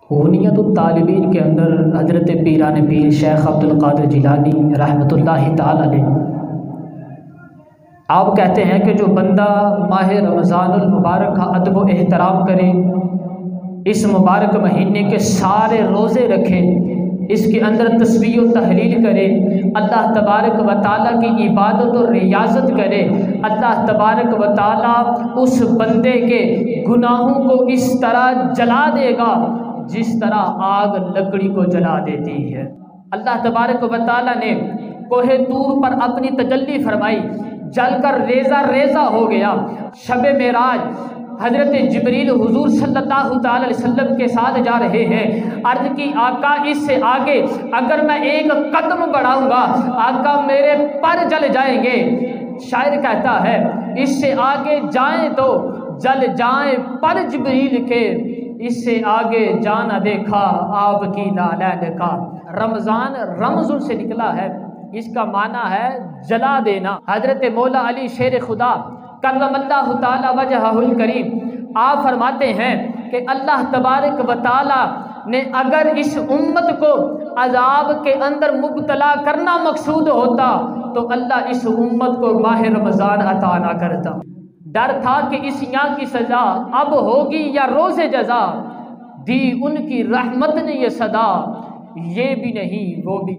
غنیۃ الطالبین کے اندر حضرت پیران پیر شیخ عبد القادر جیلانی رحمۃ اللہ تعالی علیہ آپ کہتے ہیں کہ جو بندہ ماہ رمضان المبارک کا ادب و احترام کرے، اس مبارک مہینے کے سارے روزے رکھے، اس کے اندر تسبیح و تحلیل کرے، اللہ تبارک و تعالیٰ کی عبادت و ریاضت کرے، اللہ تبارک و تعالیٰ اس بندے کے گناہوں کو اس طرح جلا دے گا جس طرح آگ لکڑی کو جلا دیتی ہے۔ اللہ تبارک و تعالیٰ نے کوہ طور پر اپنی تجلی فرمائی، جل کر ریزہ ریزہ ہو گیا۔ شب معراج حضرت جبریل حضور صلی اللہ تعالی علیہ وسلم کے ساتھ جا رہے ہیں، عرض کی آقا اس سے آگے اگر میں ایک قدم بڑھاؤں گا آقا میرے پر جل جائیں گے۔ شاعر کہتا ہے اس سے آگے جائیں تو جل جائیں پر جبریل کے، اس سے آگے جانا دیکھا آپ کی نالین کا۔ رمضان رمض سے نکلا ہے، اس کا معنی ہے جلا دینا۔ حضرت مولا علی شیر خدا کرم اللہ تعالی وجہہ الکریم آپ فرماتے ہیں کہ اللہ تبارک و تعالی نے اگر اس امت کو عذاب کے اندر مبتلا کرنا مقصود ہوتا تو اللہ اس امت کو ماہ رمضان عطا نہ کرتا۔ ڈر تھا کہ اس یہاں کی سزا اب ہوگی یا روز جزا، دی ان کی رحمت نے یہ صدا، یہ بھی نہیں وہ بھی